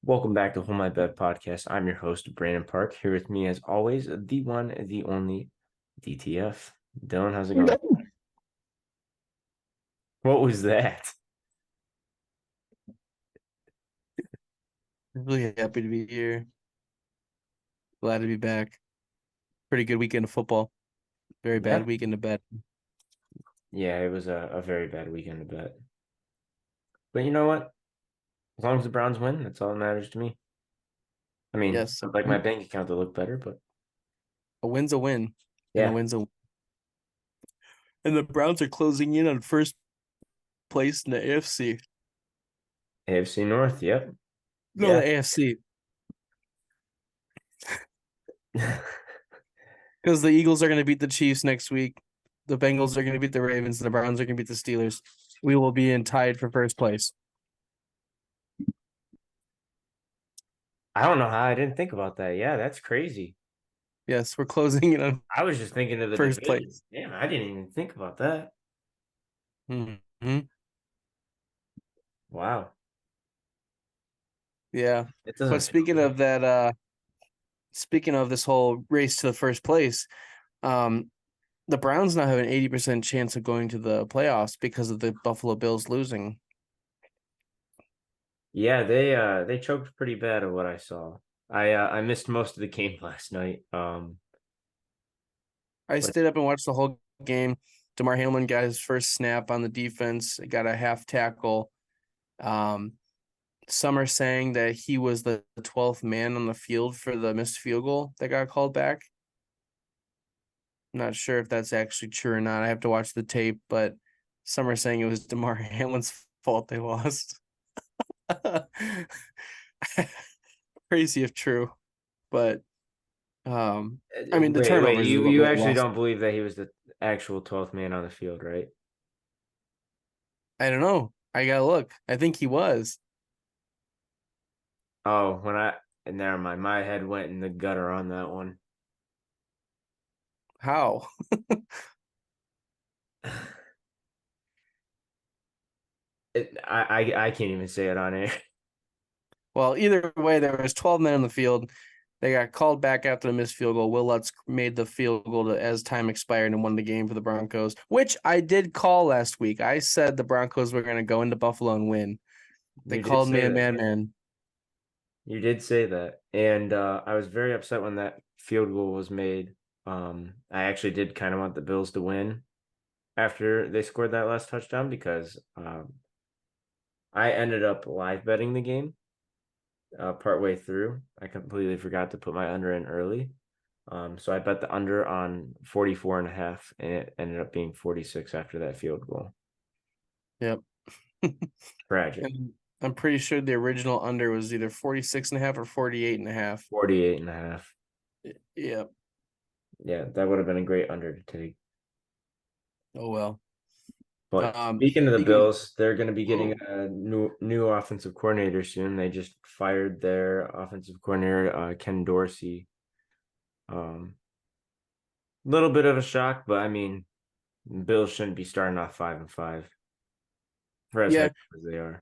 Welcome back to Hold My Bet Podcast. I'm your host, Brandon Park. Here with me, as always, the one, the only DTF. Dylan, how's it going? What was that? Really happy to be here. Glad to be back. Pretty good weekend of football. Very bad Yeah. weekend to bet. Yeah, it was a very bad weekend to bet. But you know what? As long as the Browns win, that's all that matters to me. I mean, Yes, I'd like my bank account to look better, but a win's a win, and a yeah, win's a win. And the Browns are closing in on first place in the AFC. AFC North, yep. No, Yeah. the AFC. Because the Eagles are going to beat the Chiefs next week. The Bengals are going to beat the Ravens. And the Browns are going to beat the Steelers. We will be in tied for first place. I don't know how I didn't think about that. Yeah, that's crazy. Yes, we're closing in on I was just thinking of the first division. place. Damn, I didn't even think about that. Mm-hmm. Wow. Yeah. It But doesn't feel speaking good. of that, speaking of this whole race to the first place, um, the Browns now have an 80% chance of going to the playoffs because of the Buffalo Bills losing. Yeah, they choked pretty bad at what I saw. I missed most of the game last night. I But stayed up and watched the whole game. DeMar Hamlin got his first snap on the defense, got a half tackle. Um, some are saying that he was the 12th man on the field for the missed field goal that got called back. I'm not sure if that's actually true or not. I have to watch the tape, but some are saying it was DeMar Hamlin's fault they lost. Crazy if true, but I mean the wait, turnovers is you what you really actually lost. don't believe that he was the actual 12th man on the field, right? I don't know. I gotta look. I think he was. Oh, never mind. My head went in the gutter on that one. How? I can't even say it on air. Well, either way, there was 12 men on the field. They got called back after the missed field goal. Will Lutz made the field goal as time expired and won the game for the Broncos, which I did call last week. I said the Broncos were going to go into Buffalo and win. They You did called me say a that, yeah. madman. You did say that. And I was very upset when that field goal was made. I actually did kind of want the Bills to win after they scored that last touchdown because I ended up live betting the game partway through. I completely forgot to put my under in early. So I bet the under on 44 and a half, and it ended up being 46 after that field goal. Yep. Tragic. And I'm pretty sure the original under was either 46 and a half or 48 and a half. 48 and a half. Yep. Yeah, that would have been a great under to take. Oh well. But speaking of the Speaking Bills, they're going to be getting of a new offensive coordinator soon. They just fired their offensive coordinator, Ken Dorsey. Little bit of a shock, but I mean, Bills shouldn't be starting off 5-5 for as yeah, hyped as they are.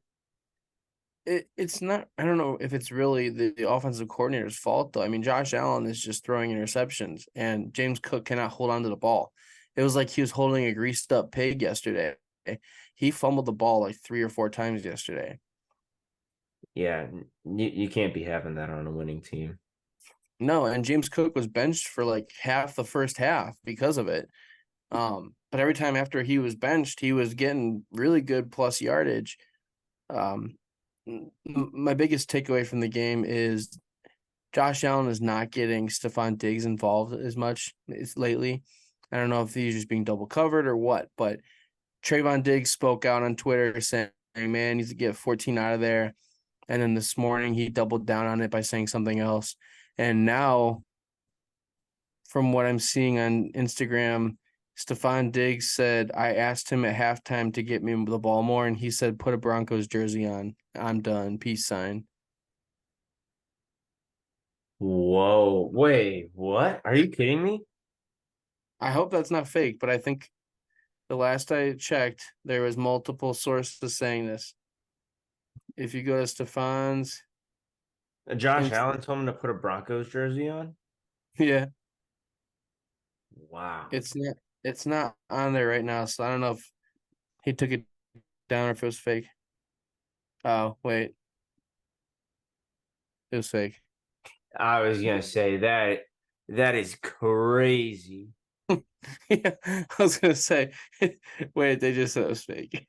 it's not. I don't know if it's really the offensive coordinator's fault though. I mean, Josh Allen is just throwing interceptions, and James Cook cannot hold on to the ball. It was like he was holding a greased up pig yesterday. He fumbled the ball like 3 or 4 times yesterday. Yeah, you can't be having that on a winning team. No, and James Cook was benched for like half the first half because of it. But every time after he was benched, he was getting really good plus yardage. Um, my biggest takeaway from the game is Josh Allen is not getting Stephon Diggs involved as much lately. I don't know if he's just being double covered or what, but Trayvon Diggs spoke out on Twitter saying, man, needs to get 14 out of there. And then this morning he doubled down on it by saying something else. And now, from what I'm seeing on Instagram, Stephon Diggs said, I asked him at halftime to get me the ball more, and he said, put a Broncos jersey on. I'm done. Peace sign. Whoa, wait, what? Are you kidding me? I hope that's not fake, but I think the last I checked, there was multiple sources saying this. If you go to Stephon's Josh And Allen told him to put a Broncos jersey on. yeah, Wow. it's not on there right now, so I don't know if he took it down or if it was fake. Oh, wait, it was fake. I was gonna say that is crazy. Yeah, I was gonna say, wait, they just said it was fake.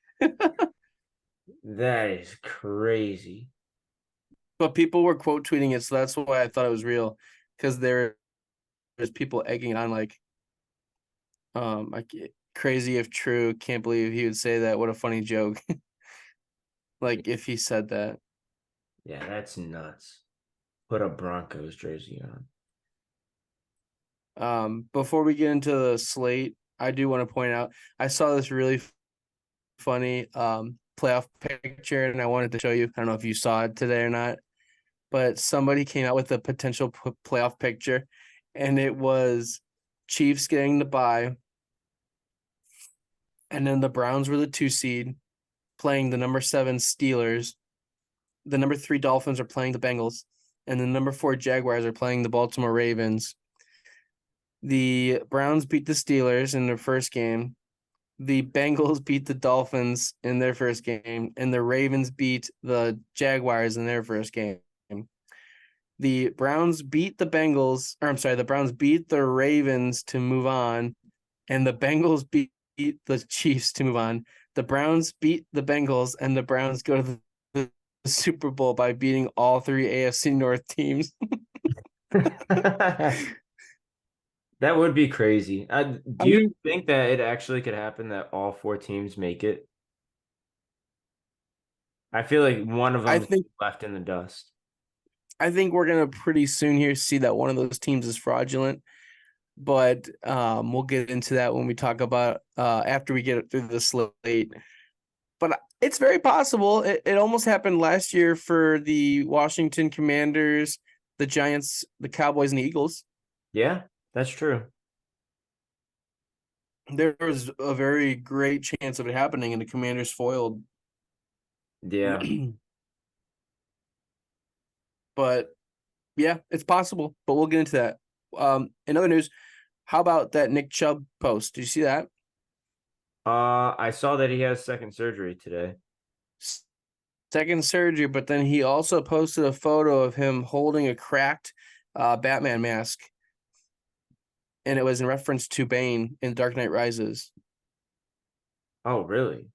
That is crazy. But people were quote tweeting it, so that's why I thought it was real. Because there's people egging on like, like crazy if true. Can't believe he would say that. What a funny joke. Like if he said that. Yeah, that's nuts. Put a Broncos jersey on. Before we get into the slate, I do want to point out I saw this really funny playoff picture, and I wanted to show you. I don't know if you saw it today or not, but somebody came out with a potential playoff picture, and it was Chiefs getting the bye, and then the Browns were the 2 seed playing the number 7 Steelers. The number 3 Dolphins are playing the Bengals, and the number 4 Jaguars are playing the Baltimore Ravens. The Browns beat the Steelers in their first game. The Bengals beat the Dolphins in their first game, and the Ravens beat the Jaguars in their first game. The Browns beat the Bengals, or I'm sorry, the Browns beat the Ravens to move on, and the Bengals beat the Chiefs to move on. The Browns beat the Bengals, and the Browns go to the Super Bowl by beating all 3 AFC North teams. That would be crazy. Do I you mean, think that it actually could happen that all four teams make it? I feel like one of I them is think left in the dust. I think we're gonna pretty soon here see that one of those teams is fraudulent. But we'll get into that when we talk about after we get through the slate. But it's very possible. It almost happened last year for the Washington Commanders, the Giants, the Cowboys, and the Eagles. Yeah, that's true. There was a very great chance of it happening, and the Commanders foiled. Yeah. But yeah, it's possible. But we'll get into that. In other news, how about that Nick Chubb post? Did you see that? I saw that he has second surgery today. Second surgery, but then he also posted a photo of him holding a cracked Batman mask, and it was in reference to Bane in Dark Knight Rises. Oh, really?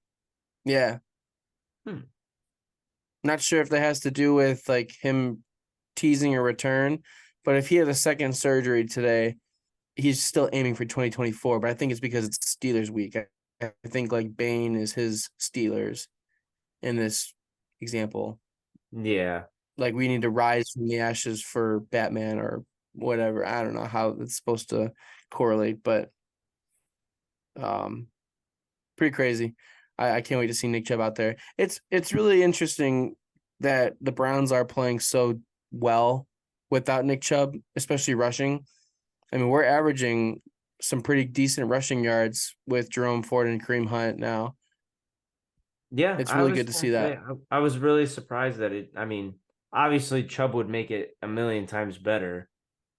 Yeah, Hmm. not sure if that has to do with like him teasing a return, but if he had a second surgery today, he's still aiming for 2024. But I think it's because it's Steelers week. I think like Bane is his Steelers in this example. Yeah. Like we need to rise from the ashes for Batman or whatever. I don't know how it's supposed to correlate, but um pretty crazy. I can't wait to see Nick Chubb out there. It's really interesting that the Browns are playing so well without Nick Chubb, especially rushing. I mean, we're averaging some pretty decent rushing yards with Jerome Ford and Kareem Hunt now. Yeah, It's I really was good to gonna see say that. I was really surprised that I mean, obviously Chubb would make it a million times better.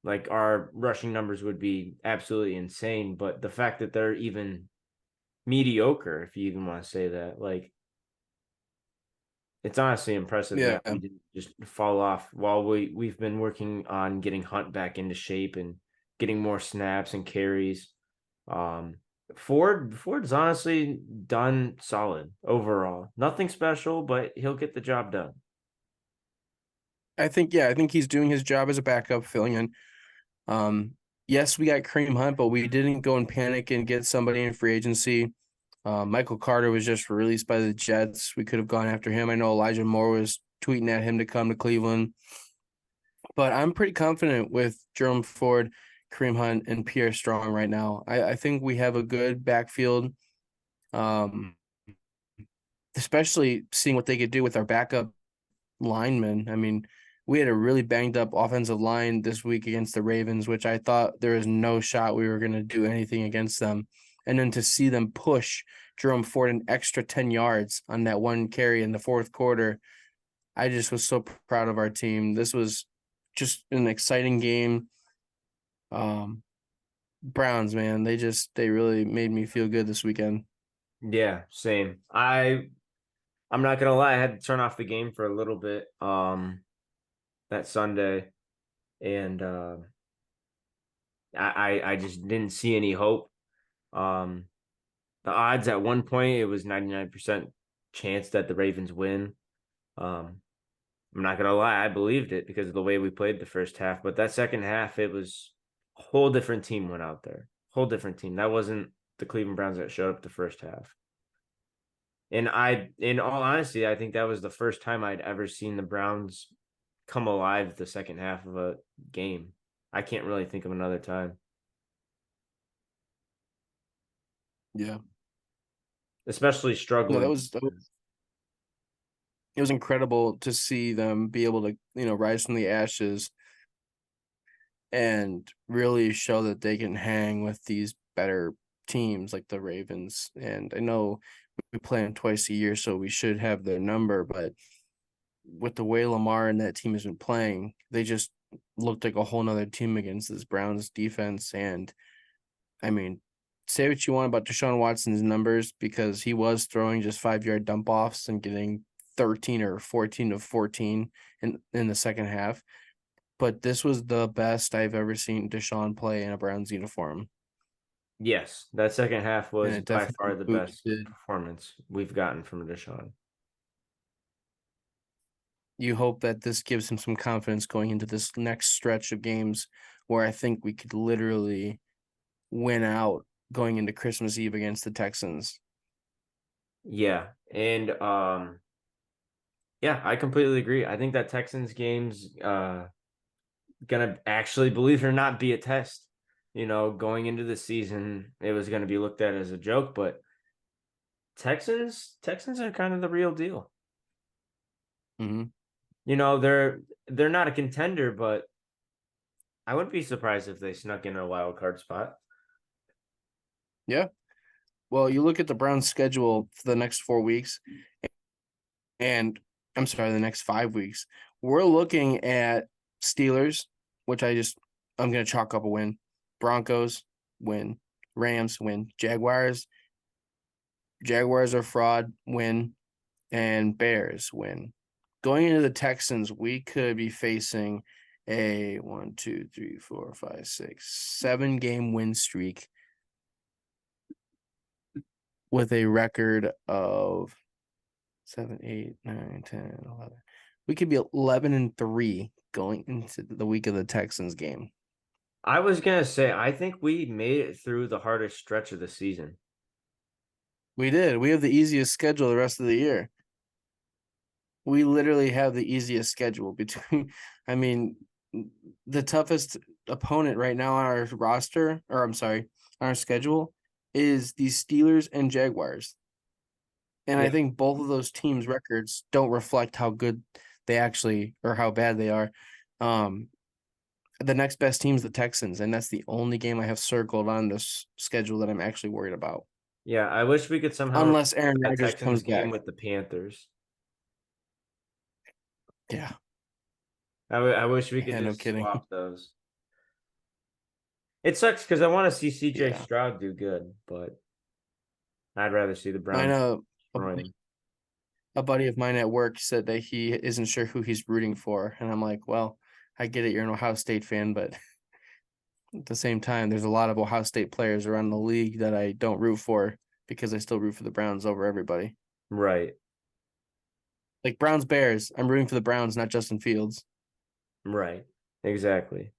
Like our rushing numbers would be absolutely insane, but the fact that they're even mediocre, if you even want to say that, like it's honestly impressive Yeah. that we didn't just fall off while we've been working on getting Hunt back into shape and getting more snaps and carries. Um, Ford's honestly done solid overall. Nothing special, but he'll get the job done. I think he's doing his job as a backup, filling in. Um, yes, we got Kareem Hunt, but we didn't go and panic and get somebody in free agency. Michael Carter was just released by the Jets. We could have gone after him. I know Elijah Moore was tweeting at him to come to Cleveland, but I'm pretty confident with Jerome Ford, Kareem Hunt, and Pierre Strong right now. I think we have a good backfield, um, especially seeing what they could do with our backup linemen. I mean, we had a really banged up offensive line this week against the Ravens, which I thought there was no shot we were going to do anything against them. And then to see them push Jerome Ford an extra 10 yards on that one carry in the fourth quarter, I just was so proud of our team. This was just an exciting game. Um, Browns, man, they really made me feel good this weekend. Yeah, same. I'm not gonna lie, I had to turn off the game for a little bit that Sunday, and I just didn't see any hope. Um, the odds at one point it was 99% chance that the Ravens win. Um, I'm not gonna lie, I believed it because of the way we played the first half, but that second half it was a whole different team went out there. Whole different team. That wasn't the Cleveland Browns that showed up the first half. And in all honesty, I think that was the first time I'd ever seen the Browns come alive the second half of a game. I can't really think of another time, Yeah. especially No, struggling. it was incredible to see them be able to, rise from the ashes and really show that they can hang with these better teams like the Ravens. And I know we play them twice a year, so we should have their number, but with the way Lamar and that team has been playing, they just looked like a whole nother team against this Browns defense. And I mean, say what you want about Deshaun Watson's numbers because he was throwing just 5 yard dump offs and getting 13 or 14 of 14 in the second half. But this was the best I've ever seen Deshaun play in a Browns uniform. Yes, that second half And was it by far definitely the best boosted. performance we've gotten from Deshaun. You hope that this gives him some confidence going into this next stretch of games where I think we could literally win out going into Christmas Eve against the Texans. Yeah, and yeah, I completely agree. I think that Texans game's gonna actually, believe it or not, be a test. You know, going into the season, it was gonna be looked at as a joke, but Texans are kind of the real deal. Mm-hmm. You know, they're not a contender, but I wouldn't be surprised if they snuck in a wild card spot. Yeah. Well, you look at the Browns' schedule for the next 4 weeks, and I'm sorry, the next 5 weeks. We're looking at Steelers, which I'm gonna chalk up a win. Broncos win. Rams win. Jaguars are fraud win, and Bears win. Going into the Texans, we could be facing a 7 game win streak with a record of 7, 8, 9, 10, 11. We could be 11-3 going into the week of the Texans game. I was gonna say, I think we made it through the hardest stretch of the season. We did. We have the easiest schedule the rest of the year. We literally have the easiest schedule between, I mean, the toughest opponent right now on our roster, or I'm sorry, on our schedule is the Steelers and Jaguars. And I Yeah, think both of those teams' records don't reflect how good they actually or how bad they are. Um, the next best team is the Texans, and that's the only game I have circled on this schedule that I'm actually worried about. yeah. I wish we could somehow Unless Aaron that Rodgers Texans comes game back. with the Panthers. Yeah. I wish we could Yeah, no just kidding. swap those. It sucks because I want to see CJ Yeah. Stroud do good, but I'd rather see the I Browns know destroy him. a buddy of mine at work said that he isn't sure who he's rooting for. And I'm like, well, I get it. You're an Ohio State fan, but at the same time, there's a lot of Ohio State players around the league that I don't root for because I still root for the Browns over everybody. Right, Like Browns Bears, I'm rooting for the Browns, not Justin Fields. right, exactly.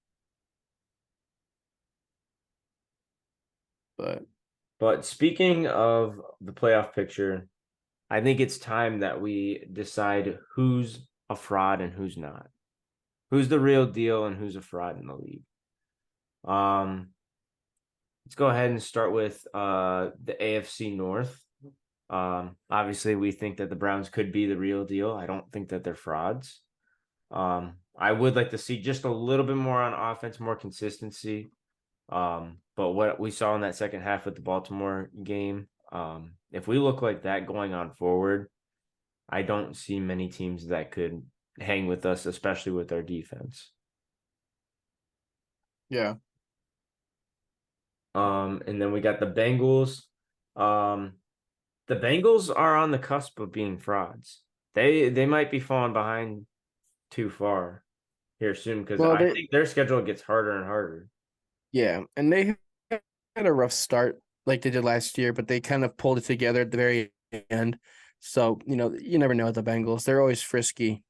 But But speaking of the playoff picture, I think it's time that we decide who's a fraud and who's not. Who's the real deal and who's a fraud in the league. Um, let's go ahead and start with the AFC North. Obviously we think that the Browns could be the real deal. I don't think that they're frauds. I would like to see just a little bit more on offense, more consistency. But what we saw in that second half with the Baltimore game, if we look like that going on forward, I don't see many teams that could hang with us, especially with our defense. Yeah. And then we got the Bengals. Um, the Bengals are on the cusp of being frauds. They might be falling behind too far here soon because Well, I they think their schedule gets harder and harder. yeah, and they had a rough start like they did last year, but they kind of pulled it together at the very end. So, you never know with the Bengals. They're always frisky.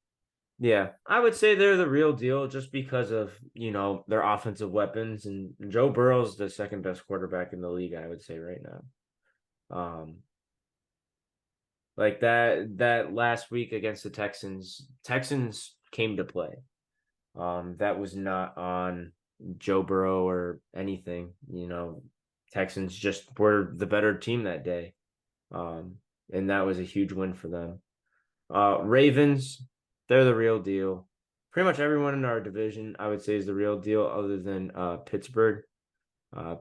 Yeah, I would say they're the real deal just because of, their offensive weapons and Joe Burrow's the second best quarterback in the league, I would say right now. Um, like that last week against the Texans came to play. That was not on Joe Burrow or anything, Texans just were the better team that day. Um, and that was a huge win for them. Ravens, they're the real deal. Pretty much everyone in our division, I would say, is the real deal, other than Pittsburgh. Uh,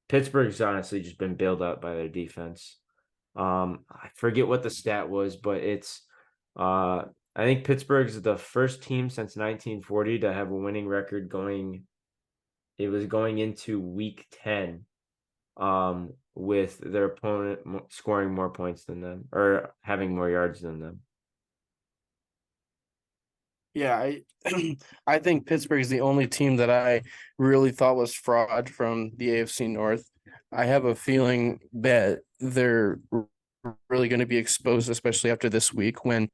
Pittsburgh's honestly just been bailed out by their defense. I forget what the stat was, but it's I think Pittsburgh's the first team since 1940 to have a winning record going. It was going into week 10, with their opponent scoring more points than them or having more yards than them. Yeah, I think Pittsburgh is the only team that I really thought was fraud from the AFC North. I have a feeling that they're really going to be exposed, especially after this week when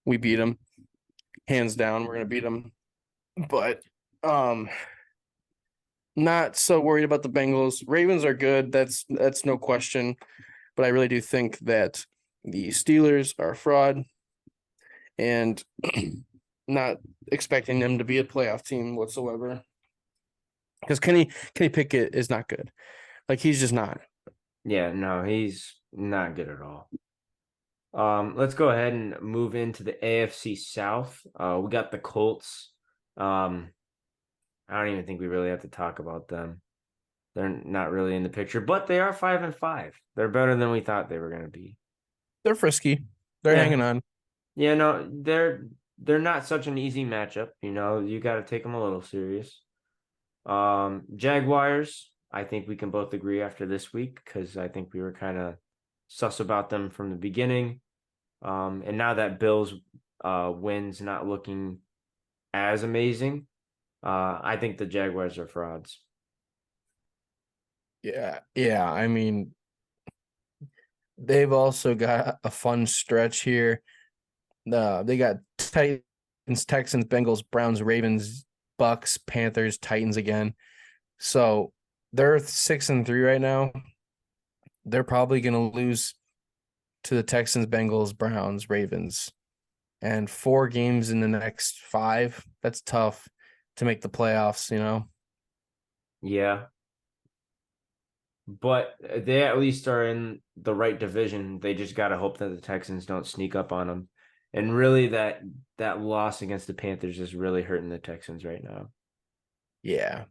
we beat them. Hands down, we're going to beat them. But um not so worried about the Bengals. Ravens are good. That's no question. But I really do think that the Steelers are a fraud and not expecting them to be a playoff team whatsoever. Because Kenny Pickett is not good. Like he's just not. Yeah, no, he's not good at all. Let's go ahead and move into the AFC South. We got the Colts. Um, I don't even think we really have to talk about them. They're not really in the picture, but they are 5-5. They're better than we thought they were going to be. They're frisky. They're Yeah, hanging on. yeah, no, they're not such an easy matchup. You got to take them a little serious. Jaguars, I think we can both agree after this week because I think we were kind of sus about them from the beginning. And now that Bills wins not looking as amazing, I think the Jaguars are frauds. Yeah. Yeah. I mean, they've also got a fun stretch here. They got Titans, Texans, Bengals, Browns, Ravens, Bucks, Panthers, Titans again. So they're 6-3 right now. They're probably going to lose to the Texans, Bengals, Browns, Ravens, and 4 games in the next 5. That's tough to make the playoffs. Yeah, but they at least are in the right division. They just got to hope that the Texans don't sneak up on them. And really, that loss against the Panthers is really hurting the Texans right now. Yeah.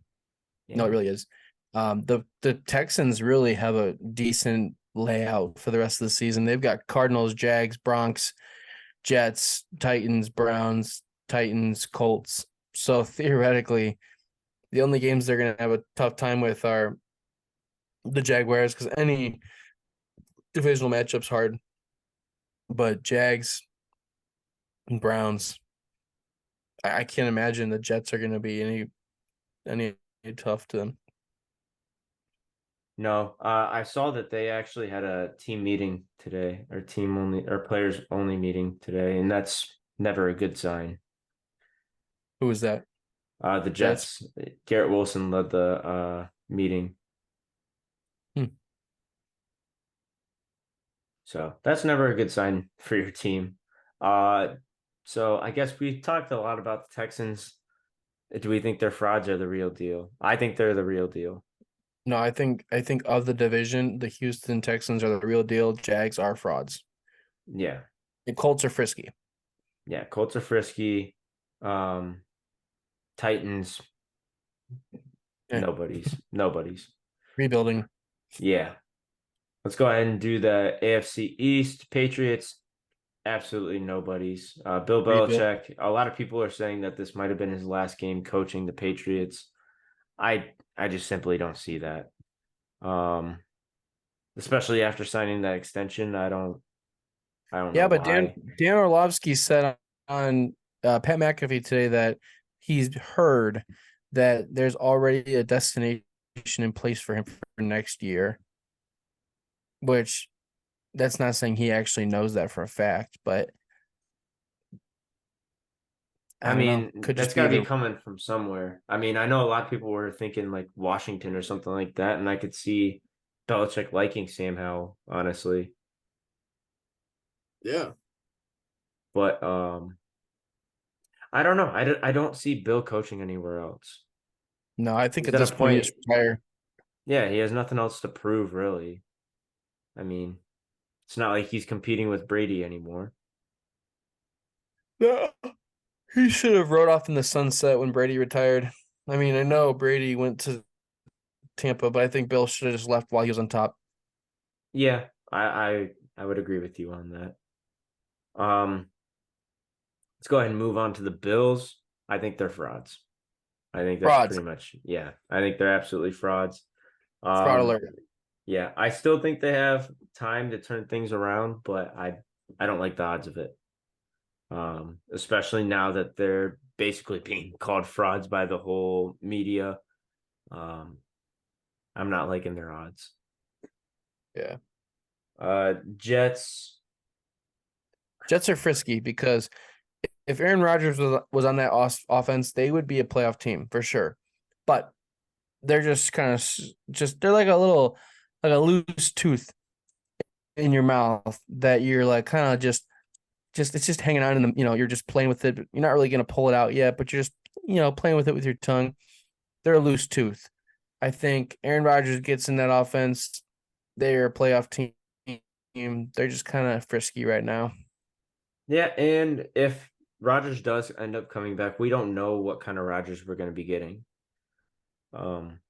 No, it Yeah. really is. The Texans really have a decent layout for the rest of the season. They've got Cardinals, Jags, Bronx, Jets, Titans, Browns, Titans, Colts. So theoretically, the only games they're going to have a tough time with are the Jaguars because any divisional matchup's hard. But Jags and Browns, I can't imagine the Jets are going to be any tough to them. No, I saw that they actually had a team meeting today, or team only, or players only meeting today, and that's never a good sign. Who is that? The Jets. Jets, Garrett Wilson led the meeting, Hmm. so that's never a good sign for your team. Uh, so I guess we talked a lot about the Texans. Do we think they're frauds or the real deal? I think they're the real deal. No, I think of the division, the Houston Texans are the real deal. Jags are frauds. Yeah, The Colts are frisky. yeah. Colts are frisky. Um, Titans, Yeah. nobody's. Rebuilding. Yeah. Let's go ahead and do the AFC East. Patriots absolutely nobody's. Bill Rebuild. Belichick, a lot of people are saying that this might have been his last game coaching the Patriots. I just simply don't see that. Um, especially after signing that extension, I don't know Yeah, but Dan why. Dan Orlovsky said on Pat McAfee today that he's heard that there's already a destination in place for him for next year, which that's not saying he actually knows that for a fact, but I I don't know. mean, Could that's just be got to be either. coming from somewhere. I mean, I know a lot of people were thinking like Washington or something like that, and I could see Belichick liking Sam Howell, honestly. Yeah. But I don't know. I don't see Bill coaching anywhere else. No, I think He's at at a this point he point, just retire. yeah, he has nothing else to prove, really. I mean, it's not like he's competing with Brady anymore. No, he should have rode off in the sunset when Brady retired. I mean, I know Brady went to Tampa, but I think Bill should have just left while he was on top. Yeah, I would agree with you on that. Um, let's go ahead and move on to the Bills. I think they're frauds. I think that's Frauds. pretty much, yeah. I think they're absolutely frauds. Fraud Um, alert. yeah, I still think they have time to turn things around, but I don't like the odds of it. Especially now that they're basically being called frauds by the whole media. Um, I'm not liking their odds. Yeah. Jets, Jets are frisky because if Aaron Rodgers was on that offense, they would be a playoff team for sure. But they're just kind of just they're like a loose tooth in your mouth that you're like kind of just it's just hanging on in the you're just playing with it. You're not really gonna pull it out yet, but you're just playing with it with your tongue. They're a loose tooth. I think Aaron Rodgers gets in that offense. They're a playoff team. They're just kind of frisky right now. yeah, and if Rodgers does end up coming back, we don't know what kind of Rodgers we're going to be getting. Um,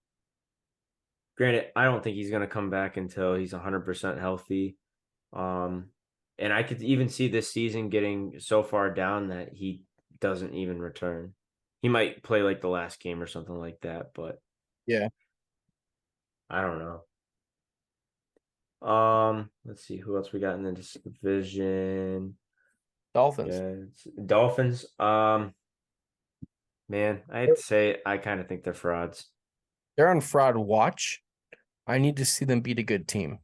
Granted, I don't think he's going to come back until he's 100% healthy. Um, and I could even see this season getting so far down that he doesn't even return. He might play like the last game or something like that, but Yeah, I don't know. Let's see who else we got in this division. Dolphins. Yeah, Dolphins. Man, I'd say I kind of think they're frauds. They're on fraud watch. I need to see them beat a good team.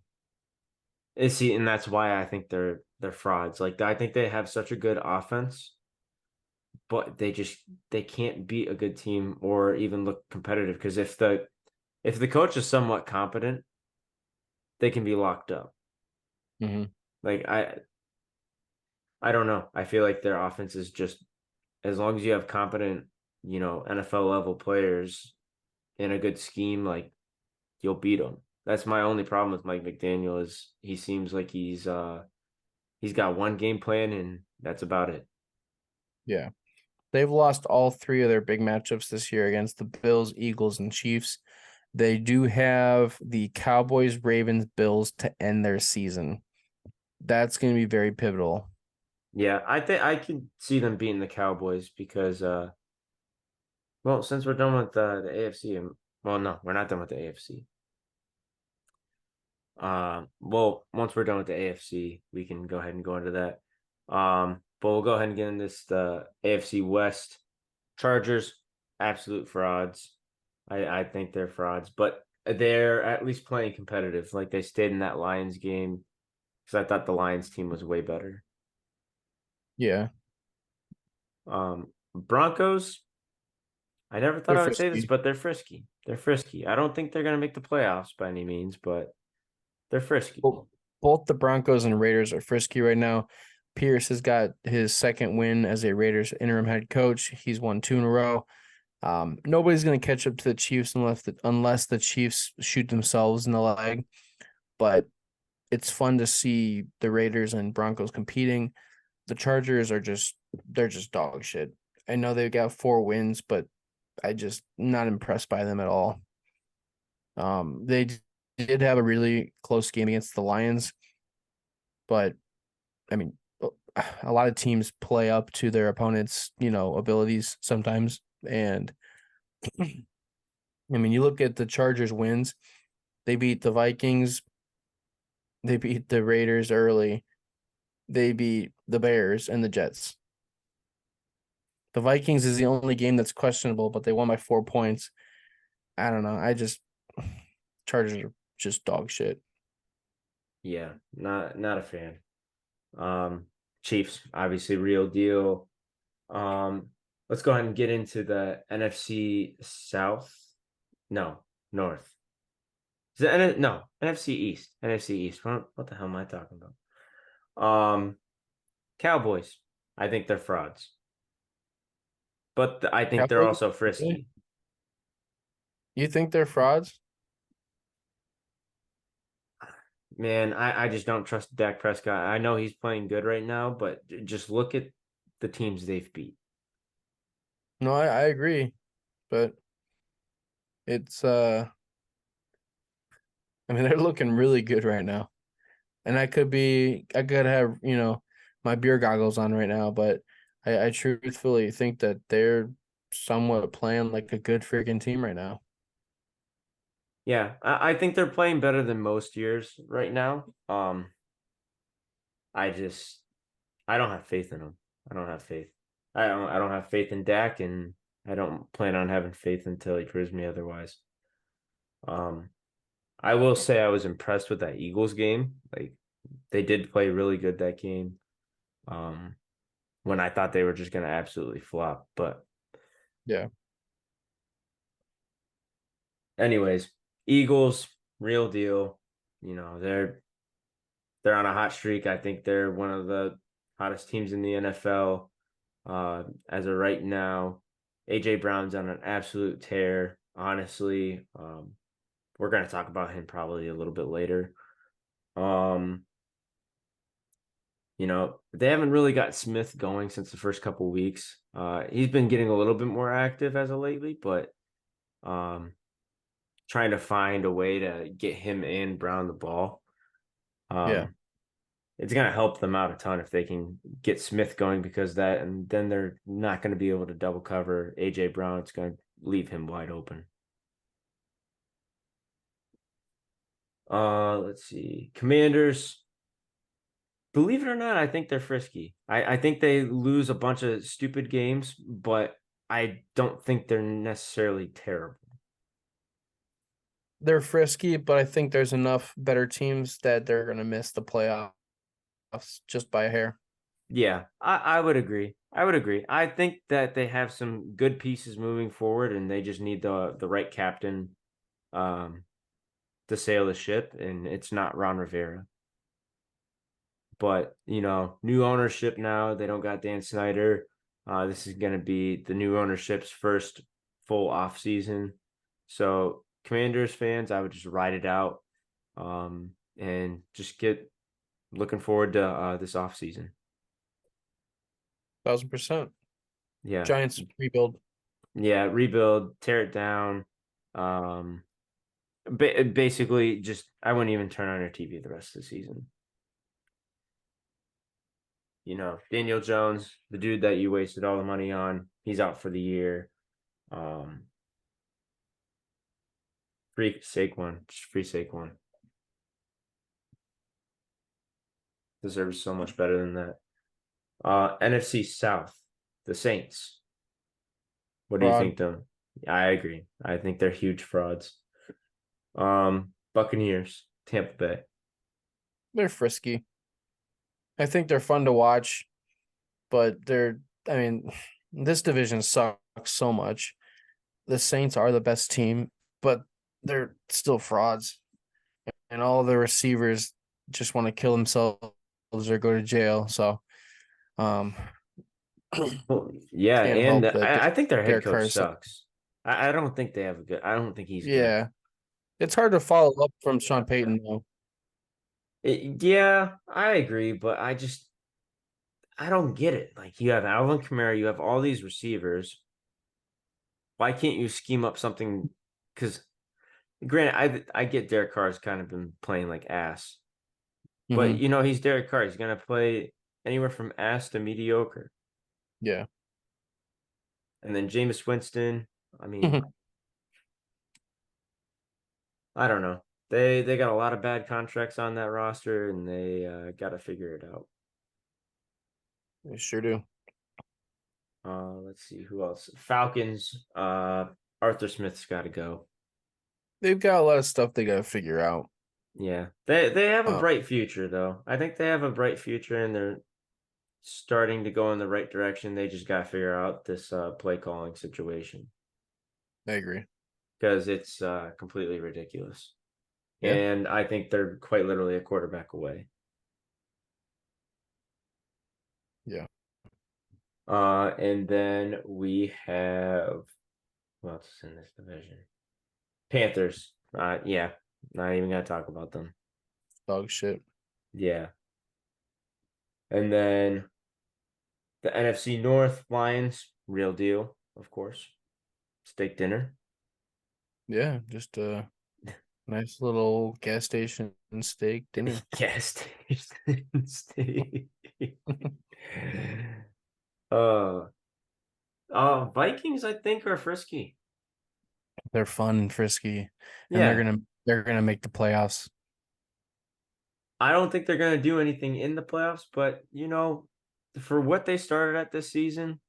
See, and that's why I think they're frauds. Like I think they have such a good offense, but they can't beat a good team or even look competitive. Because if the coach is somewhat competent, they can be locked up. Mm-hmm. Like I don't know. I feel like their offense is just as long as you have competent, NFL level players in a good scheme, like you'll beat them. That's my only problem with Mike McDaniel is he seems like he's got one game plan and that's about it. Yeah. They've lost all three of their big matchups this year against the Bills, Eagles, and Chiefs. They do have the Cowboys, Ravens, Bills to end their season. That's going to be very pivotal. Yeah, I think I can see them beating the Cowboys because well, since we're done with the AFC and well, no, we're not done with the AFC. Well, once we're done with the AFC, we can go ahead and go into that. But we'll go ahead and get in this the AFC West. Chargers, absolute frauds. I think they're frauds, but they're at least playing competitive. Like they stayed in that Lions game because I thought the Lions team was way better. Yeah, Broncos, I never thought they're I would say this, frisky. but they're frisky. They're frisky. I don't think they're going to make the playoffs by any means, but they're frisky. Well, both the Broncos and Raiders are frisky right now. Pierce has got his second win as a Raiders interim head coach. He's won two in a row. Nobody's going to catch up to the Chiefs unless the Chiefs shoot themselves in the leg. But it's fun to see the Raiders and Broncos competing. The Chargers are they're just dog shit. I know they've got 4 wins, but I just not impressed by them at all. They did have a really close game against the Lions, but I mean, a lot of teams play up to their opponents, abilities sometimes. And I mean, you look at the Chargers wins, they beat the Vikings, they beat the Raiders early, they beat the Bears and the Jets. The Vikings is the only game that's questionable, but they won by 4 points. I don't know. Chargers are just dog shit. Yeah, not a fan. Um, Chiefs, obviously real deal. Let's go ahead and get into the NFC South. No, North. Is it no, NFC East. NFC East. What the hell am I talking about? Cowboys. I think they're frauds, but I think they're Cowboys? also Really? frisky. You think they're frauds? Man, I just don't trust Dak Prescott. I know he's playing good right now, but just look at the teams they've beat. No, I agree, but it's I mean they're looking really good right now. And I could have, my beer goggles on right now, but I truthfully think that they're somewhat playing like a good freaking team right now. Yeah, I think they're playing better than most years right now. I just I don't have faith in them. I don't have faith. I don't have faith in Dak, and I don't plan on having faith until he proves me otherwise. Um, I will say I was impressed with that Eagles game. Like they did play really good that game. Um, when I thought they were just gonna absolutely flop. But Yeah. anyways, Eagles, real deal. They're on a hot streak. I think they're one of the hottest teams in the NFL. As of right now, AJ Brown's on an absolute tear. Honestly, we're going to talk about him probably a little bit later. Um, they haven't really got Smith going since the first couple weeks. He's been getting a little bit more active as of lately, but um, trying to find a way to get him and Brown the ball. Yeah. Um, it's going to help them out a ton if they can get Smith going because that, and then they're not going to be able to double cover AJ Brown. It's going to leave him wide open. Let's see. Commanders, believe it or not, I think they're frisky. I think they lose a bunch of stupid games, but I don't think they're necessarily terrible. They're frisky, but I think there's enough better teams that they're going to miss the playoffs just by a hair. Yeah, I would agree. I would agree. I think that they have some good pieces moving forward, and they just need the right captain um, to sail the ship, and it's not Ron Rivera. But new ownership now. They don't got Dan Snyder. This is going to be the new ownership's first full off season. So Commanders fans, I would just ride it out, and just get looking forward to this off season. 1,000%. Yeah, Giants rebuild. yeah, rebuild, tear it down. Um, basically, just I wouldn't even turn on your TV the rest of the season. Daniel Jones, the dude that you wasted all the money on, he's out for the year. Um, free Saquon, just free Saquon deserves so much better than that. NFC South, the Saints. What do you Fraud. think, though? I agree. I think they're huge frauds. Buccaneers, Tampa Bay. They're frisky. I think they're fun to watch, but I mean, this division sucks so much. The Saints are the best team, but they're still frauds. And all the receivers just want to kill themselves or go to jail. So, um, Well, yeah, can't and hope that I think their head Derek coach Carr is. sucks. I don't think they have a good. I don't think he's good. Yeah, it's hard to follow up from Sean Payton though. Yeah, I agree, but I don't get it. Like you have Alvin Kamara, you have all these receivers. Why can't you scheme up something? Because granted, I get Derek Carr's kind of been playing like ass, but Mm-hmm. he's Derek Carr. He's gonna play. anywhere from ass to mediocre. Yeah. And then Jameis Winston, I mean, I don't know. They got a lot of bad contracts on that roster, and they got to figure it out. They sure do. Let's see who else. Falcons. Arthur Smith's got to go. They've got a lot of stuff they got to figure out. Yeah, they have a Uh, bright future though. I think they have a bright future, and they're starting to go in the right direction. They just got to figure out this play calling situation I agree. because it's completely ridiculous. Yeah. And I think they're quite literally a quarterback away. Yeah. And then we have who else is in this division? Panthers. Yeah, not even gonna talk about them. Dog shit. Yeah, and then the NFC North Lions, real deal, of course. Steak dinner. Yeah. Just a nice little gas station steak dinner. Yes, steak. uh, Vikings, I think, are frisky. They're fun and frisky, and Yeah, they're gonna make the playoffs. I don't think they're gonna do anything in the playoffs, but for what they started at this season,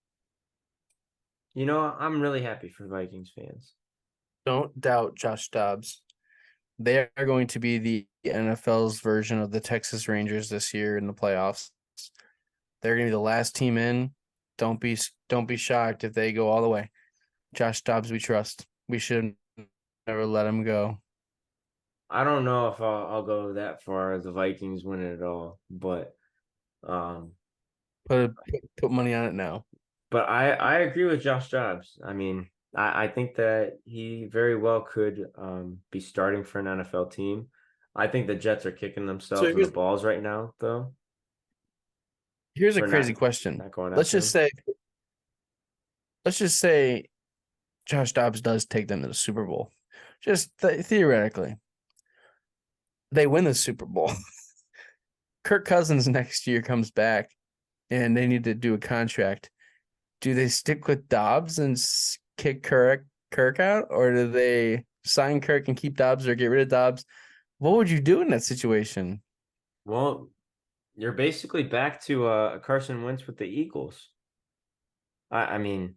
I'm really happy for Vikings fans. Don't doubt Josh Dobbs. They are going to be the NFL's version of the Texas Rangers this year in the playoffs. They're going to be the last team in. Don't be shocked if they go all the way. Josh Dobbs, we trust. We should never let him go. I don't know if I'll go that far. The Vikings win it all, um, Put money on it now. but I agree with Josh Jobs. I mean, I think that he very well could be starting for an NFL team. I think the Jets are kicking So themselves in the balls right now, though, here's a for crazy not question. not going Let's after just him. say let's just say Josh Dobbs does take them to the Super Bowl. Just theoretically, they win the Super Bowl. Kirk Cousins next year comes back and they need to do a contract. Do they stick with Dobbs and kick Kirk out, or do they sign Kirk and keep Dobbs, or get rid of Dobbs? What would you do in that situation? Well, you're basically back to Carson Wentz with the Eagles. I mean,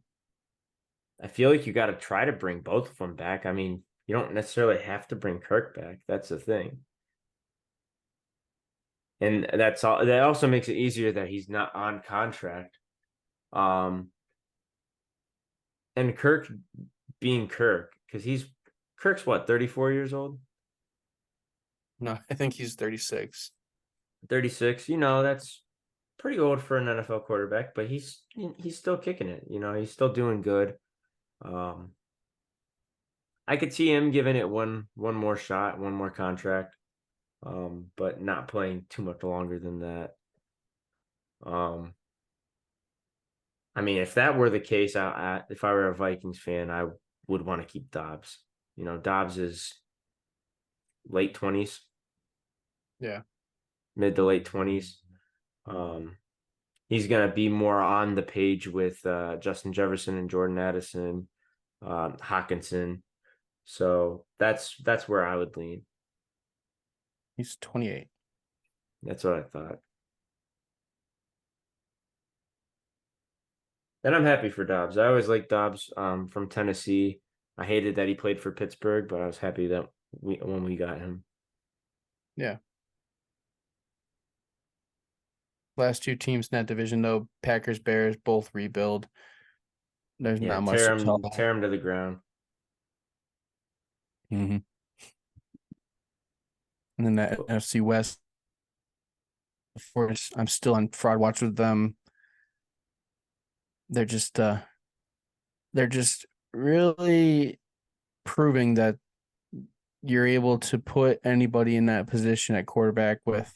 I feel like you got to try to bring both of them back. I mean, you don't necessarily have to bring Kirk back. That's the thing. And that's all. That also makes it easier that he's not on contract. Um, and Kirk being Kirk, because Kirk's what, 34 years old? No, I think he's 36. 36, that's pretty old for an NFL quarterback, but he's still kicking it, he's still doing good. Um, I could see him giving it one more shot, one more contract, but not playing too much longer than that. Um, I mean, if that were the case, if I were a Vikings fan, I would want to keep Dobbs. Dobbs is late 20s, Yeah. mid to late 20s. Um, he's gonna be more on the page with Justin Jefferson and Jordan Addison, Hawkinson. So that's where I would lean. He's 28. That's what I thought. And I'm happy for Dobbs. I always liked Dobbs from Tennessee. I hated that he played for Pittsburgh, but I was happy that when we got him. Yeah. Last two teams in that division, though, Packers, Bears, both rebuild. There's Yeah, not much to tear tell. him to the ground. Mm-hmm. And then that NFC West, of course, I'm still on fraud watch with them. They're just really proving that you're able to put anybody in that position at quarterback with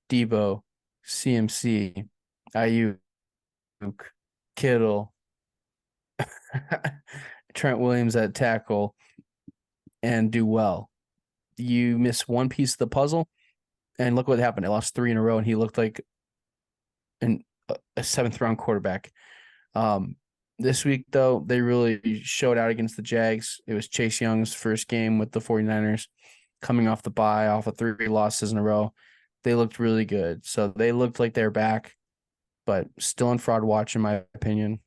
Debo, CMC, Ayuk, Kittle, Trent Williams at tackle, and do well. You miss one piece of the puzzle, and look what happened. They lost three in a row, and he looked like and a seventh round quarterback. Um, this week, though, they really showed out against the Jags. It was Chase Young's first game with the 49ers coming off the bye, off of 3 losses in a row. They looked really good. So they looked like they're back, but still in fraud watch, in my opinion.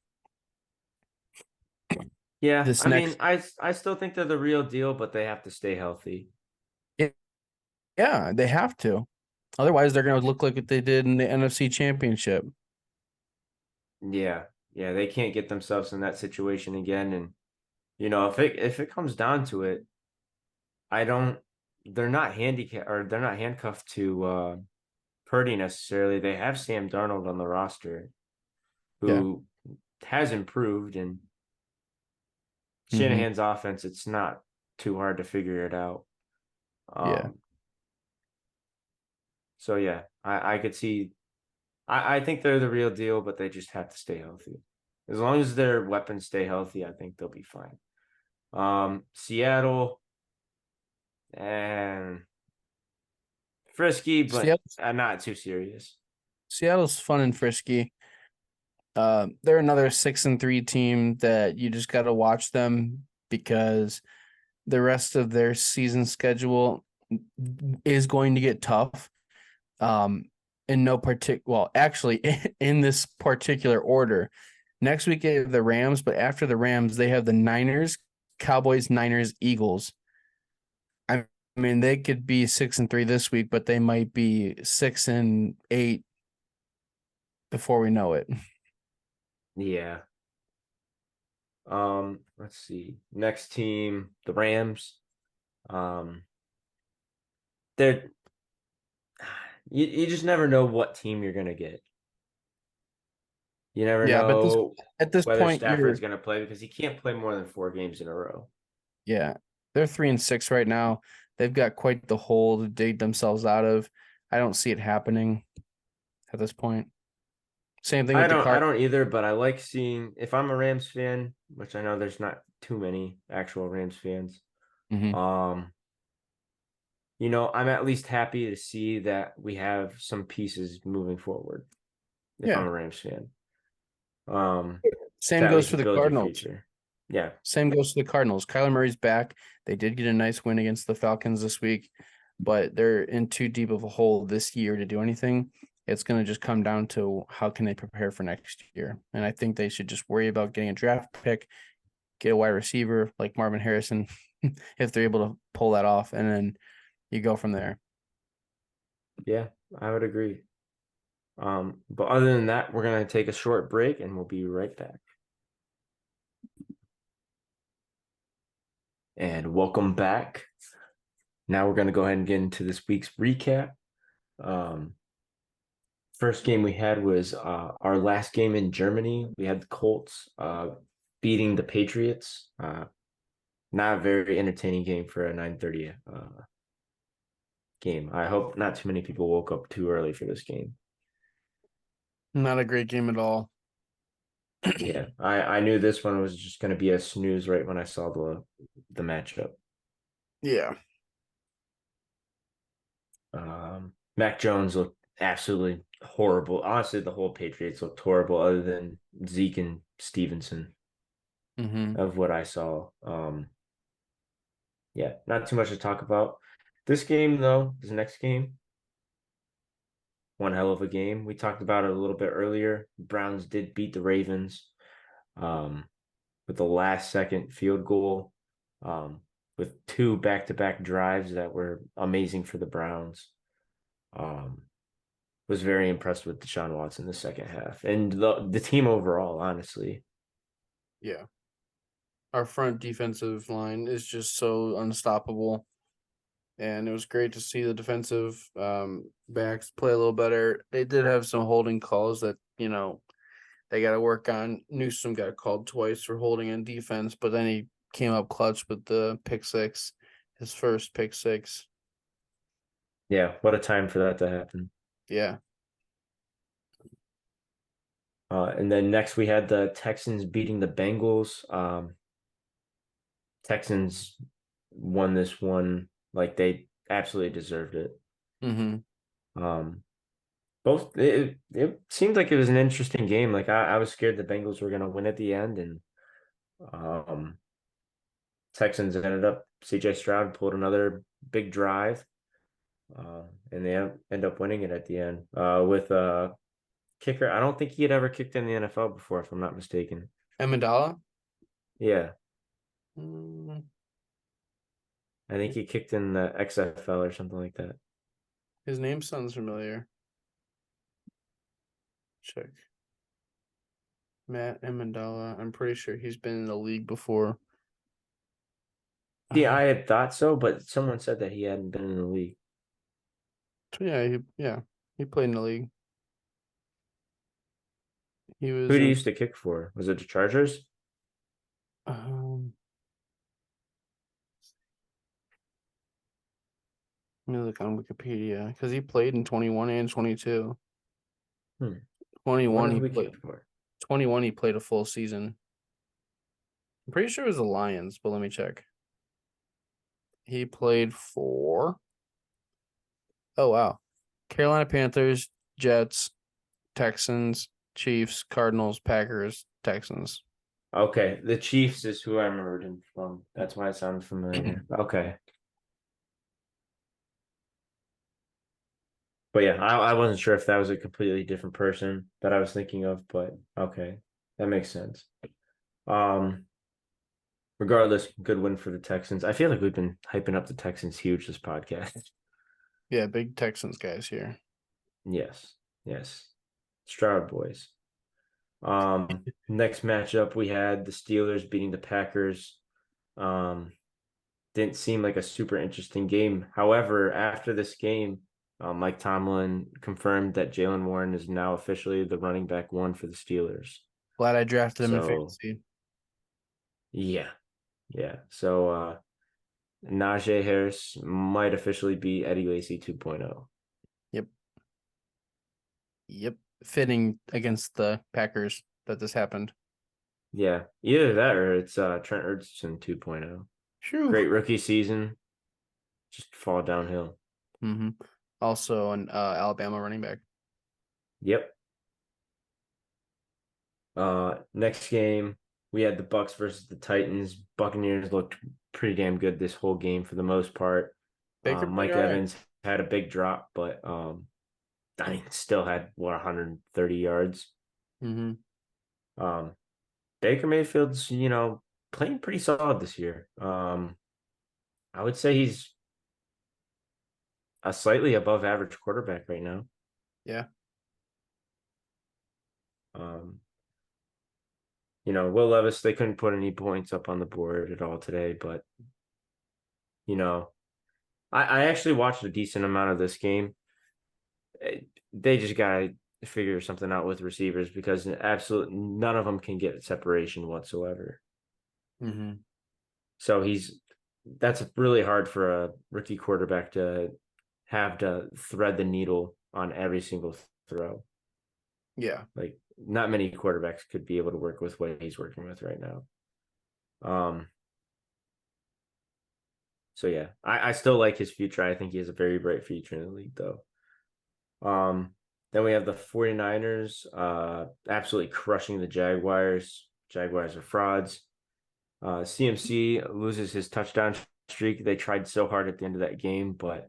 Yeah, This I mean, next, I still think they're the real deal, but they have to stay healthy. yeah, they have to. Otherwise, they're going to look like what they did in the NFC Championship. Yeah, yeah, they can't get themselves in that situation again. And if it comes down to it, I don't. They're not handicapped or they're not handcuffed to Purdy necessarily. They have Sam Darnold on the roster, Yeah. who has improved, and Hmm. Shanahan's offense. It's not too hard to figure it out. Yeah. Um, so yeah, I could see. I think they're the real deal, but they just have to stay healthy. As long as their weapons stay healthy, I think they'll be fine. Seattle and frisky, but Seattle, not too serious. Seattle's fun and frisky. They're another 6-3 team that you just got to watch them because the rest of their season schedule is going to get tough. Um, in no particular, well, actually, in this particular order. Next week they have the Rams, but after the Rams, they have the Niners, Cowboys, Niners, Eagles. I mean, they could be 6-3 this week, but they might be 6-8 before we know it. Yeah. Let's see. Next team, the Rams. Um, they're you just never know what team you're gonna get. You never Yeah, but this know at this whether point, Stafford's gonna play because he can't play more than 4 games in a row. yeah, they're 3-6 right now. They've got quite the hole to dig themselves out of. I don't see it happening at this point. Same thing I with the don't I card. don't either, but I like seeing if I'm a Rams fan, which I know there's not too many actual Rams fans. Mm-hmm. Um, I'm at least happy to see that we have some pieces moving forward if I'm Yeah. a Rams fan. Um, to Same at goes least for the build your Cardinals. future. Yeah. Same goes to the Cardinals. Kyler Murray's back. They did get a nice win against the Falcons this week, but they're in too deep of a hole this year to do anything. It's going to just come down to how can they prepare for next year. And I think they should just worry about getting a draft pick, get a wide receiver like Marvin Harrison, if they're able to pull that off, and then you go from there. Yeah, I would agree. But other than that, we're gonna take a short break and we'll be right back. And welcome back. Now we're gonna go ahead and get into this week's recap. Um, First game we had was our last game in Germany. We had the Colts beating the Patriots. Not a very entertaining game for a 9:30 game. I hope not too many people woke up too early for this game. Not a great game at all. Yeah, I knew this one was just going to be a snooze right when I saw the matchup. Yeah. Mac Jones looked absolutely horrible. Honestly, the whole Patriots looked horrible, other than Zeke and Stevenson Mm-hmm. of what I saw. Yeah, not too much to talk about. This game, though, this next game, one hell of a game. We talked about it a little bit earlier. Browns did beat the Ravens um, with the last second field goal, um, with two back-to-back drives that were amazing for the Browns. Um, was very impressed with Deshaun Watson the second half and the team overall, honestly. Yeah. Our front defensive line is just so unstoppable. And it was great to see the defensive backs play a little better. They did have some holding calls that, they got to work on. Newsom got called twice for holding in defense, but then he came up clutch with the pick six, his first pick six. Yeah, what a time for that to happen. Yeah. And then next we had the Texans beating the Bengals. Texans won this one like they absolutely deserved it. Mm-hmm. Um, both it seemed like it was an interesting game. Like I was scared the Bengals were gonna win at the end, and um Texans ended up CJ Stroud pulled another big drive, and they end up winning it at the end. With kicker. I don't think he had ever kicked in the NFL before, if I'm not mistaken. Amendola. Yeah, Mm, I think he kicked in the XFL or something like that. his name sounds familiar. Check. Matt Amendola. I'm pretty sure he's been in the league before. Yeah, I had thought so, but someone said that he hadn't been in the league. He played in the league. He Who was did he in used to kick for? Was it the Chargers? um let me look on Wikipedia because he played in 21 and 22. Hmm. I 21 wonder he who he played kicked for. 21 he played a full season. I'm pretty sure it was the Lions, but let me check. He played for oh wow. Carolina Panthers, Jets, Texans, Chiefs, Cardinals, Packers, Texans. Okay, the Chiefs is who I remembered him from. That's why it sounded familiar. Okay, but yeah, I wasn't sure if that was a completely different person that I was thinking of, but okay, that makes sense. Um, Regardless, good win for the Texans. I feel like we've been hyping up the Texans huge this podcast. Yeah, big Texans guys here. Yes, yes. Stroud boys. Next matchup we had the Steelers beating the Packers. Um, didn't seem like a super interesting game. However, after this game, Mike Tomlin confirmed that Jalen Warren is now officially the running back one for the Steelers. Glad I drafted him in So fantasy. yeah, yeah. So Najee Harris might officially be Eddie Lacy 2.0. Yep. Yep. Fitting against the Packers that this happened. Yeah, either that or it's Trent Richardson 2.0. Shoo. Great rookie season, just fall downhill. Mm-hmm. Also an Alabama running back. Yep. Next game we had the Bucks versus the Titans. Buccaneers looked pretty damn good this whole game for the most part. Baker played Mike all right. Evans had a big drop, but I mean, still had what 130 yards. Mm-hmm. Um, Baker Mayfield's playing pretty solid this year. I would say he's a slightly above average quarterback right now. Yeah. Um, Will Levis, they couldn't put any points up on the board at all today, but you know, I actually watched a decent amount of this game. They just gotta figure something out with receivers because absolutely none of them can get separation whatsoever. Mm-hmm. So that's really hard for a rookie quarterback to have to thread the needle on every single throw. Yeah. Like not many quarterbacks could be able to work with what he's working with right now. Um, so yeah, I still like his future. I think he has a very bright future in the league though. Um, then we have the 49ers absolutely crushing the Jaguars. Jaguars are frauds. CMC loses his touchdown streak. They tried so hard at the end of that game, but I,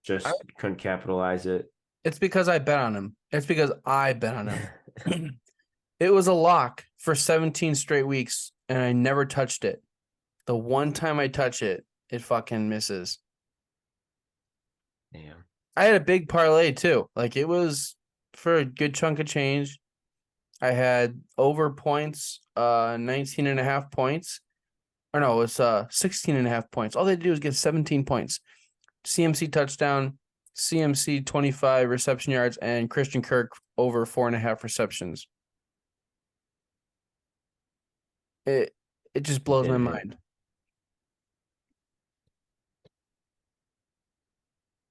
just couldn't capitalize it. it's because I bet on him. It's because I bet on him. It was a lock for 17 straight weeks, and I never touched it. The one time I touch it, it fucking misses. Damn. I had a big parlay too. Like it was for a good chunk of change. I had over points, 19 and a half points. Or no, it's 16 and a half points. All they do is get 17 points. CMC touchdown, CMC 25 reception yards, and Christian Kirk over 4.5 receptions. It it just It blows my didn't hit. mind.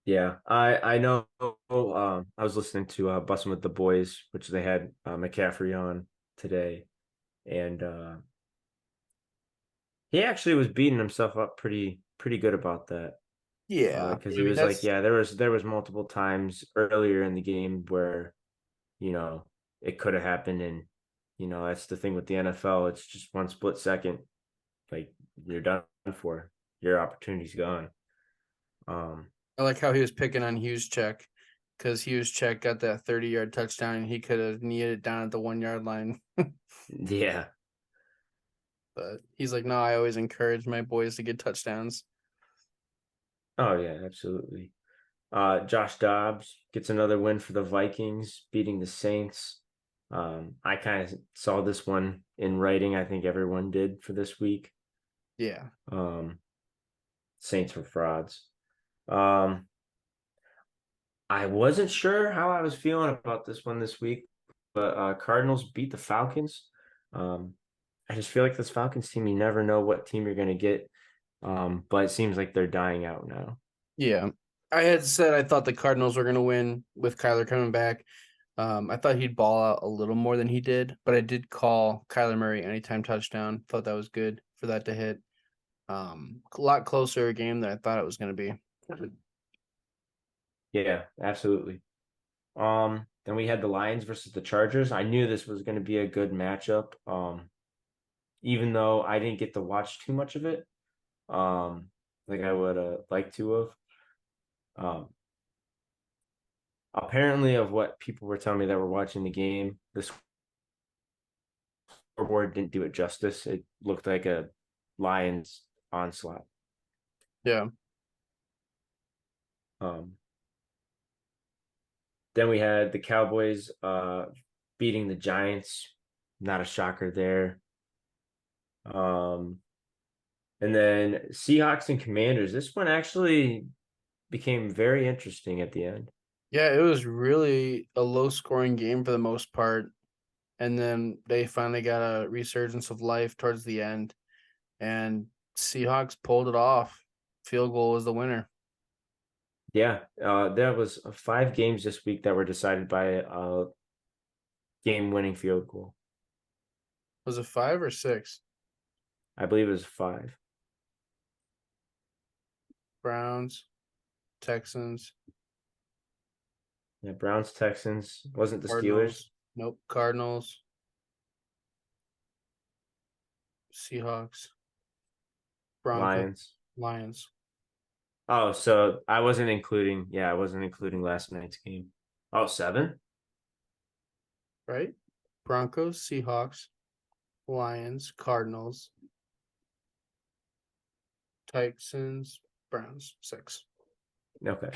Yeah, I know. I was listening to Bussin' with the Boys, which they had McCaffrey on today, and he actually was beating himself up pretty good about that. Yeah, because he maybe was like, that's yeah, there was multiple times earlier in the game where you know it could have happened, and that's the thing with the NFL. It's just one split second, like you're done for. Your opportunity's gone. Um, I like how he was picking on Hughes check because Hughes check got that 30-yard touchdown and he could have kneed it down at the 1 yard line. yeah. But he's like, no, I always encourage my boys to get touchdowns. Oh yeah, absolutely. Josh Dobbs gets another win for the Vikings, beating the Saints. I kind of saw this one in writing. I think everyone did for this week. Yeah. Um, Saints were frauds. Um, I wasn't sure how I was feeling about this one this week, but Cardinals beat the Falcons. Um, I just feel like this Falcons team, you never know what team you're going to get. But it seems like they're dying out now. Yeah. I had said I thought the Cardinals were going to win with Kyler coming back. I thought he'd ball out a little more than he did, but I did call Kyler Murray anytime touchdown. Thought that was good for that to hit. A lot closer a game than I thought it was going to be. Yeah, absolutely. Then we had the Lions versus the Chargers. I knew this was going to be a good matchup. Even though I didn't get to watch too much of it, like I would like to have. Um, Apparently, of what people were telling me that were watching the game, the scoreboard didn't do it justice. It looked like a Lions onslaught. Yeah. Um, then we had the Cowboys beating the Giants. Not a shocker there. Um, and then Seahawks and Commanders. This one actually became very interesting at the end. Yeah, it was really a low scoring game for the most part. And then they finally got a resurgence of life towards the end. And Seahawks pulled it off. Field goal was the winner. Yeah, there was 5 games this week that were decided by a game-winning field goal. Was it 5 or 6? I believe it was 5. Browns, Texans, Yeah, Browns, Texans. Wasn't the Steelers? Cardinals. Nope. Cardinals, Seahawks, Broncos, Lions. Lions, Oh, so I wasn't including. Yeah, I wasn't including last night's game. Oh, 7? right? Broncos, Seahawks, Lions, Cardinals, Texans, Browns, 6. Okay.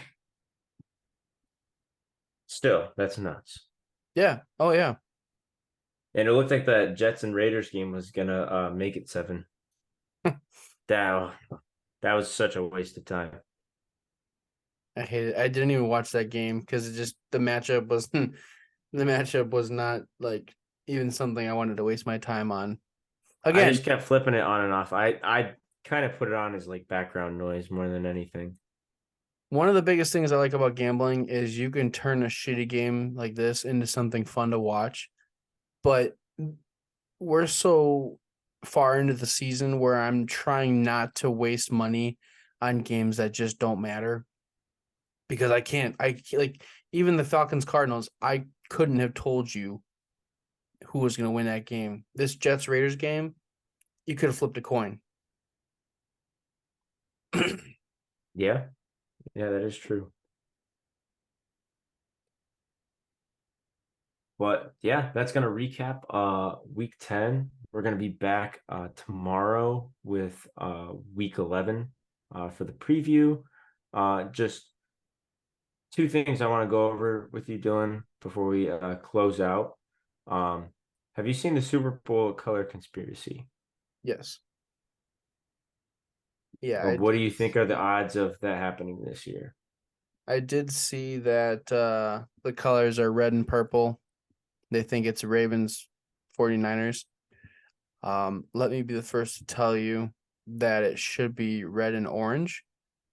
Still, that's nuts. Yeah. Oh, yeah. And it looked like that Jets and Raiders game was gonna make it 7. That that was such a waste of time. I hate it. I didn't even watch that game because it just the matchup was the matchup was not like even something I wanted to waste my time on. I Again, just kept flipping it on and off. I kind of put it on as like background noise more than anything. one of the biggest things I like about gambling is you can turn a shitty game like this into something fun to watch. But we're so far into the season where I'm trying not to waste money on games that just don't matter because I can't. I like even the Falcons Cardinals. I couldn't have told you who was going to win that game. This Jets Raiders game, you could have flipped a coin. Yeah, yeah, that is true. But yeah, that's gonna recap week 10. We're gonna be back tomorrow with week 11 for the preview. Just 2 things I want to go over with you, Dylan, before we close out. Um, have you seen the Super Bowl color conspiracy? Yes. Yeah, Or what do you think are the odds of that happening this year? I did see that the colors are red and purple. They think it's Ravens 49ers. Let me be the first to tell you that it should be red and orange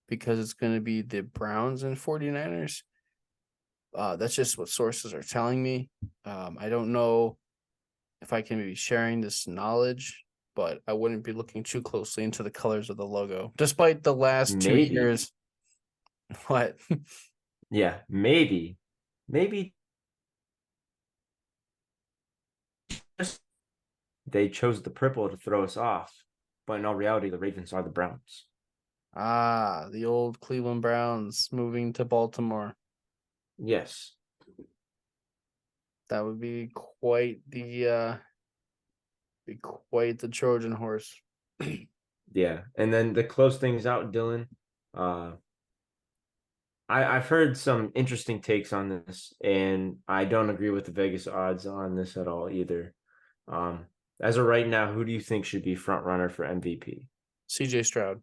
because it's going to be the Browns and 49ers. That's just what sources are telling me. I don't know if I can be sharing this knowledge, but I wouldn't be looking too closely into the colors of the logo, despite the last two Maybe. years. What? Yeah, maybe just they chose the purple to throw us off, but in all reality, the Ravens are the Browns. Ah, the old Cleveland Browns moving to Baltimore. Yes. That would be quite the Trojan horse. Yeah. And then to close things out, Dylan, I've heard some interesting takes on this, and I don't agree with the Vegas odds on this at all either. Um, as of right now, who do you think should be front runner for MVP? CJ Stroud.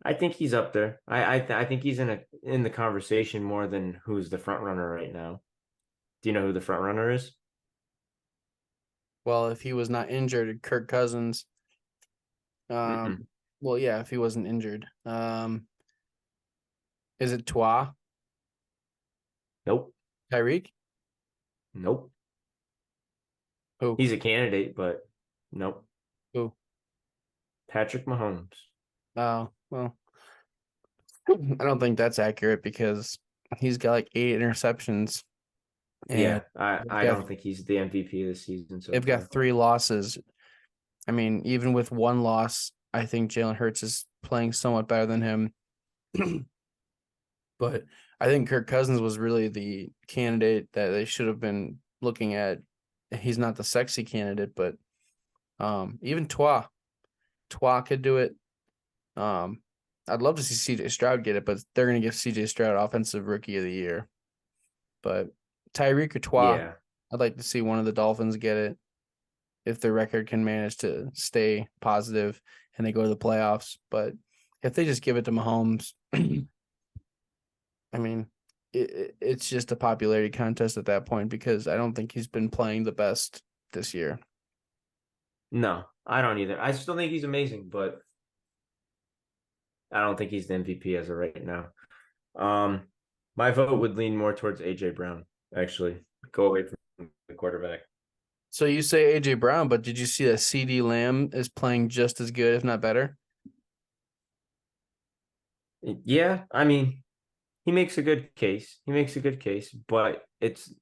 I think he's up there. I think he's in the conversation more than who's the front runner right now. Do you know who the front runner is? Well, if he was not injured, Kirk Cousins. Mm-mm. Well, yeah, if he wasn't injured. Is it Tua? Nope. Tyreek? Nope. Who? He's a candidate, but nope. Who? Patrick Mahomes. Oh, well, I don't think that's accurate because he's got like 8 interceptions and Yeah, I they've I got don't think he's the MVP this season so they've got far. 3 losses. I mean, even with 1 loss, I think Jalen Hurts is playing somewhat better than him. But I think Kirk Cousins was really the candidate that they should have been looking at. He's not the sexy candidate, but even Tua could do it. Um, I'd love to see CJ Stroud get it, but they're going to give CJ Stroud Offensive Rookie of the Year. But Tyreek or Tua, Yeah. I'd like to see one of the Dolphins get it if their record can manage to stay positive and they go to the playoffs. But if they just give it to Mahomes, I mean, it's just a popularity contest at that point because I don't think he's been playing the best this year. No, I don't either. I still think he's amazing, but I don't think he's the MVP as of right now. Um, my vote would lean more towards AJ Brown, actually. Go away from the quarterback. So you say AJ Brown, but did you see that CD Lamb is playing just as good, if not better? Yeah, I mean, he makes a good case. He makes a good case, but it's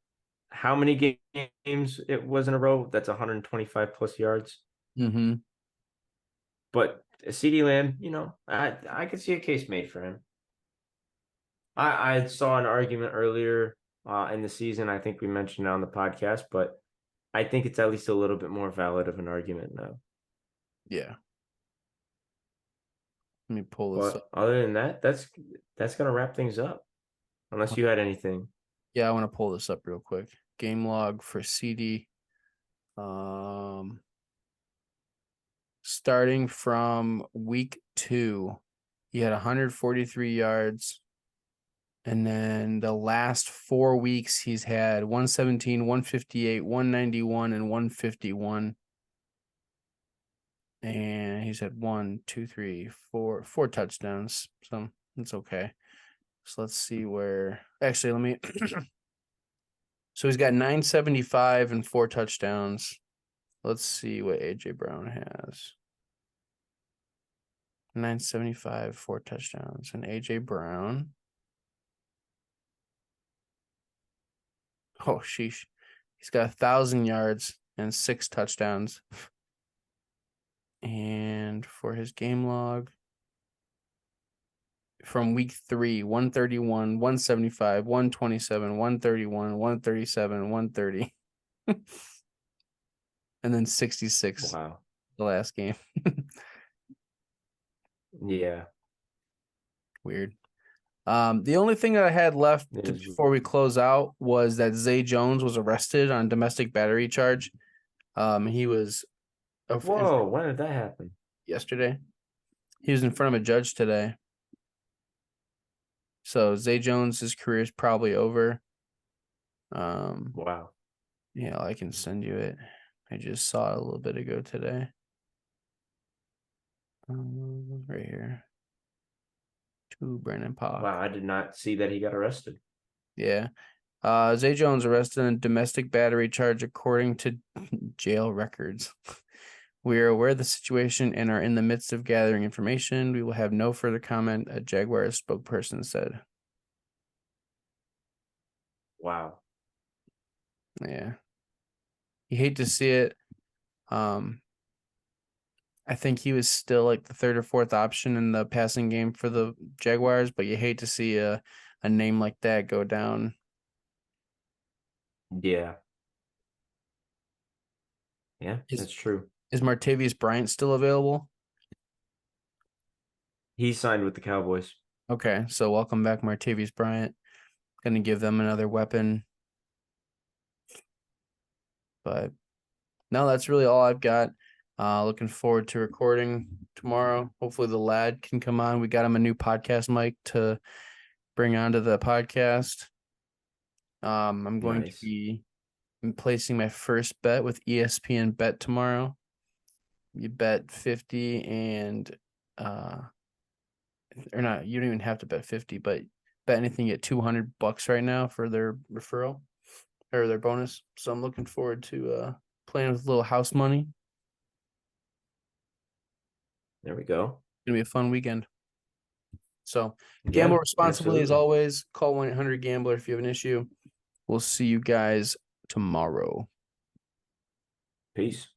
how many games it was in a row? That's 125 plus yards. Mm-hmm. But CD Lamb, I could see a case made for him. I saw an argument earlier in the season. I think we mentioned it on the podcast, but I think it's at least a little bit more valid of an argument now. Yeah. Let me pull this up. But other than that, that's gonna wrap things up. Unless you had anything. Yeah, I want to pull this up real quick. Game log for CD. Um, Starting from week 2, he had 143 yards. And then the last 4 weeks, he's had 117, 158, 191, and 151. And he's had 4 touchdowns. So it's okay. So let's see where. Actually, let me. So he's got 975 and 4 touchdowns. Let's see what AJ Brown has. 975, 4 touchdowns. And AJ Brown. Oh, sheesh. He's got 1,000 yards and 6 touchdowns. And for his game log from week 3, 131, 175, 127, 131, 137, 130. And then 66 Wow. the last game. Yeah. Weird. The only thing that I had left It is. before we close out was that Zay Jones was arrested on domestic battery charge. He was Whoa, when did that happen? yesterday. He was in front of a judge today. So Zay Jones' career is probably over. Wow. Yeah, I can send you it. I just saw it a little bit ago today. Right here. To Brandon Park. Wow, I did not see that he got arrested. Yeah. Zay Jones arrested in a domestic battery charge according to jail records. We are aware of the situation and are in the midst of gathering information. We will have no further comment, a Jaguars spokesperson said. Wow. Yeah. You hate to see it. I think he was still like the third or fourth option in the passing game for the Jaguars, but you hate to see a name like that go down. Yeah. Yeah, Is that's true. is Martavius Bryant still available? He signed with the Cowboys. Okay, so welcome back, Martavius Bryant. Going to give them another weapon. But no, that's really all I've got. Looking forward to recording tomorrow. Hopefully the lad can come on. We got him a new podcast mic to bring onto the podcast. I'm going to Nice. be placing my first bet with ESPN Bet tomorrow. You bet 50 and or not, you don't even have to bet 50, but bet anything at $200 right now for their referral or their bonus. So I'm looking forward to playing with a little house money. There we go. It's gonna be a fun weekend. So gamble Yeah, responsibly as absolutely. always. Call 1-800-GAMBLER if you have an issue. We'll see you guys tomorrow. Peace.